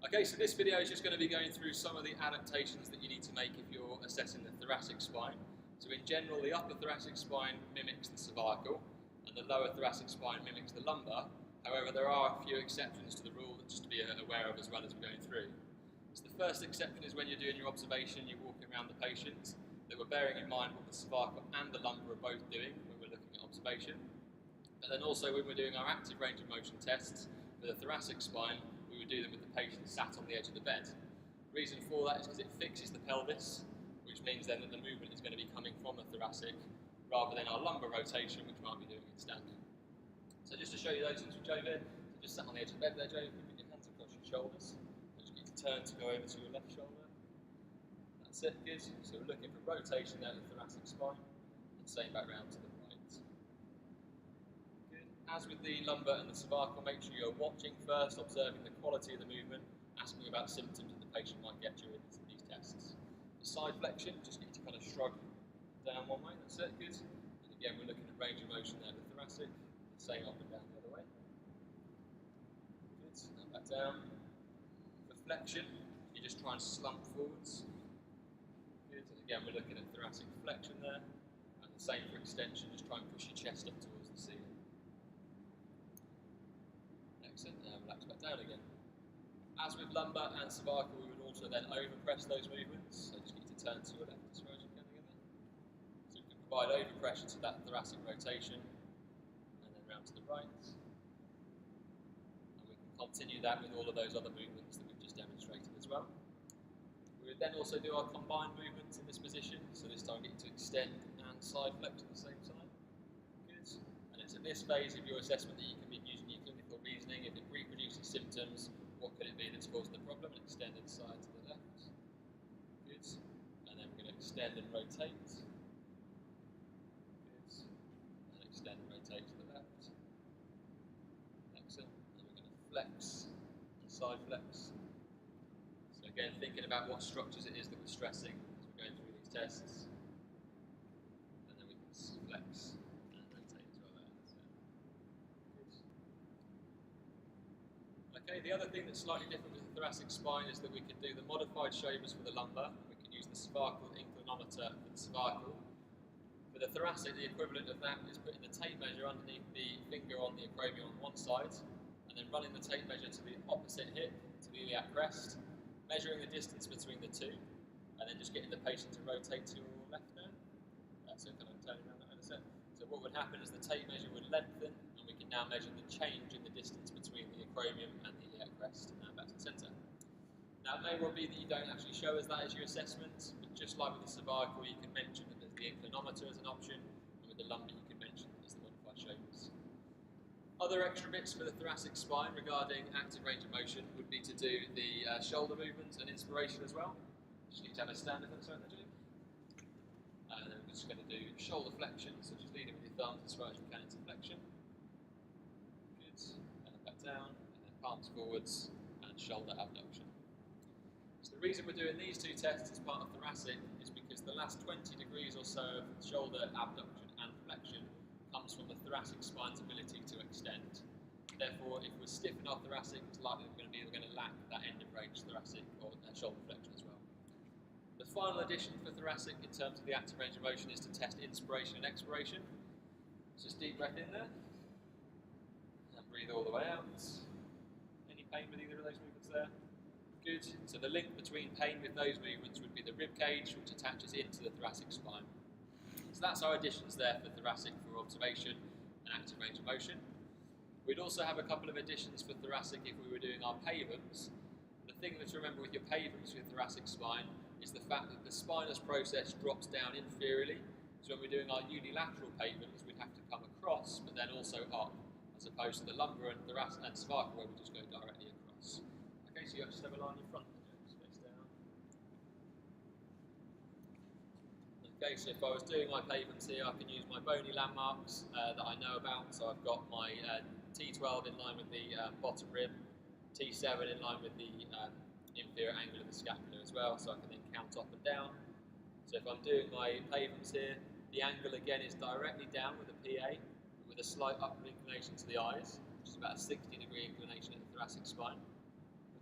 Okay, so this video is just going to be going through some of the adaptations that you need to make if you're assessing the thoracic spine. So in general, the upper thoracic spine mimics the cervical, and the lower thoracic spine mimics the lumbar. However, there are a few exceptions to the rule that just to be aware of as well as we're going through. So the first exception is when you're doing your observation, you're walking around the patient, that we're bearing in mind what the cervical and the lumbar are both doing when we're looking at observation. But then also when we're doing our active range of motion tests for the thoracic spine, we would do them with the patient sat on the edge of the bed. The reason for that is because it fixes the pelvis, which means then that the movement is going to be coming from the thoracic rather than our lumbar rotation, which we might be doing in standing. So just to show you those things with Joe there, so just sat on the edge of the bed there, Joe, you put your hands across your shoulders. Just get to turn to go over to your left shoulder. That's it, good. So we're looking for rotation there of the thoracic spine, and same back round to the right. Good. As with the lumbar and the cervical, make sure you're watching first, observing the quality of the movement, asking about symptoms that the patient might get during these tests. The side flexion, just need to kind of shrug down one way, that's it, good. And again, we're looking at range of motion there with thoracic, same up and down the other way. Good, and back down. For flexion, you just try and slump forwards. Good, and again, we're looking at thoracic flexion there. And the same for extension, just try and push your chest up towards the ceiling. Excellent, now relax back down again. As with lumbar and cervical, we would also then overpress those movements. So just get you to turn to your left as far as you can again there. So we can provide overpressure to that thoracic rotation, and then round to the right. And we can continue that with all of those other movements that we've just demonstrated as well. We would then also do our combined movements in this position. So this time get you to extend and side flex at the same time. Good. And it's at this phase of your assessment that you can be using your clinical reasoning. If it reproduces symptoms, what could it be that's causing the problem? And extend and side to the left. Good. And then we're going to extend and rotate. Good. And extend and rotate to the left. Excellent. And we're going to flex and side flex. So again, thinking about what structures it is that we're stressing as we're going through these tests. And then we can flex and rotate as well there. So, good. Okay, the other thing that's slightly different with the thoracic spine is that we can do the modified shoulders for the lumbar. We can use the cervical inclinometer for the cervical. For the thoracic, the equivalent of that is putting the tape measure underneath the finger on the acromion on one side, and then running the tape measure to the opposite hip, to the iliac crest, measuring the distance between the two, and then just getting the patient to rotate to your left there. So kind of turning around that other side. So what would happen is the tape measure would lengthen, and we can now measure the change in the distance between the acromion and the iliac crest, and back to the centre. Now it may well be that you don't actually show us that as your assessment, but just like with the cervical, you can mention that there's the inclinometer as an option, and with the lumbar you can mention that there's the modified shoulders. Other extra bits for the thoracic spine regarding active range of motion would be to do the shoulder movements and inspiration as well. Just need to have a stand if that's right there, Jim. And then we're just going to do shoulder flexion, so just leading with your thumbs as far as you can into flexion. Good. And back down, and then palms forwards, and shoulder abduction. So the reason we're doing these two tests as part of thoracic is because the last 20 degrees or so of shoulder abduction and flexion comes from the thoracic spine's ability to extend. Therefore, if we're stiff in our thoracic, it's likely we're going to lack that end of range thoracic or shoulder flexion as well. The final addition for thoracic in terms of the active range of motion is to test inspiration and expiration. So just deep breath in there, and breathe all the way out. Any pain with either of those movements there? Good. So the link between pain with those movements would be the rib cage, which attaches into the thoracic spine. So that's our additions there for thoracic for observation and active range of motion. We'd also have a couple of additions for thoracic if we were doing our pavums. The thing to remember with your pavums with thoracic spine is the fact that the spinous process drops down inferiorly. So when we're doing our unilateral pavums, we'd have to come across, but then also up, as opposed to the lumbar and thoracic and cervical where we just go directly across. Okay, so you just have a line in front of you, space down. Okay, so if I was doing my pavements here, I can use my bony landmarks that I know about. So I've got my T12 in line with the bottom rib, T7 in line with the inferior angle of the scapula as well, so I can then count up and down. So if I'm doing my pavements here, the angle again is directly down with a PA, with a slight upward inclination to the eyes, which is about a 60-degree inclination at the thoracic spine.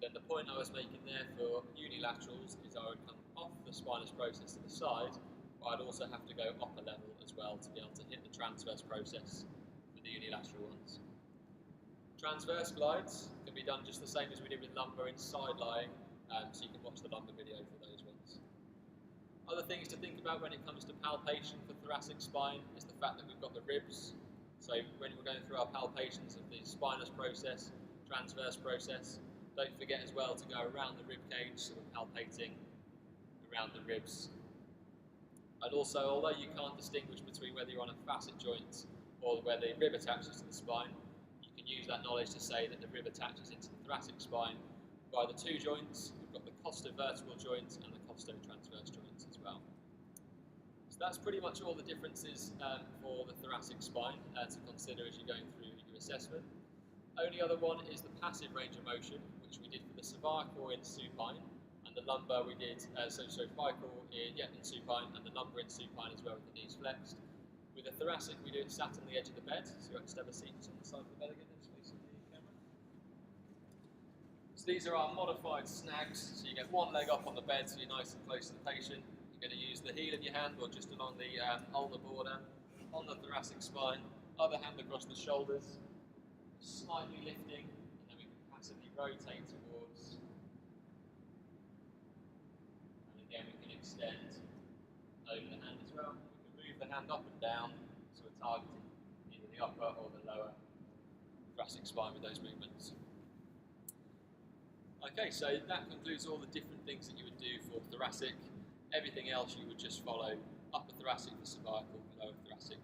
Then the point point I was making there for unilaterals is I would come off the spinous process to the side, but I'd also have to go upper level as well to be able to hit the transverse process for the unilateral ones. Transverse glides can be done just the same as we did with lumbar in side lying, so you can watch the lumbar video for those ones. Other things to think about when it comes to palpation for thoracic spine is the fact that we've got the ribs. So when we're going through our palpations of the spinous process, transverse process, don't forget as well to go around the rib cage, so we're palpating around the ribs. And also, although you can't distinguish between whether you're on a facet joint or where the rib attaches to the spine, you can use that knowledge to say that the rib attaches into the thoracic spine by the two joints. We've got the costo-vertebral joint and the costo-transverse joint as well. So that's pretty much all the differences for the thoracic spine to consider as you're going through your assessment. Only other one is the passive range of motion, which we did for the cervical in supine, and the lumbar we did, cervical in supine, and the lumbar in supine as well with the knees flexed. With the thoracic, we do it sat on the edge of the bed, so you actually have a seat on the side of the bed again, that's facing the camera. So these are our modified snags, so you get one leg up on the bed, so you're nice and close to the patient. You're going to use the heel of your hand or just along the ulnar border on the thoracic spine, other hand across the shoulders, slightly lifting, and then we can passively rotate towards, and again we can extend over the hand as well. We can move the hand up and down, so we're targeting either the upper or the lower thoracic spine with those movements. Okay, so that concludes all the different things that you would do for thoracic. Everything else you would just follow upper thoracic for cervical, lower thoracic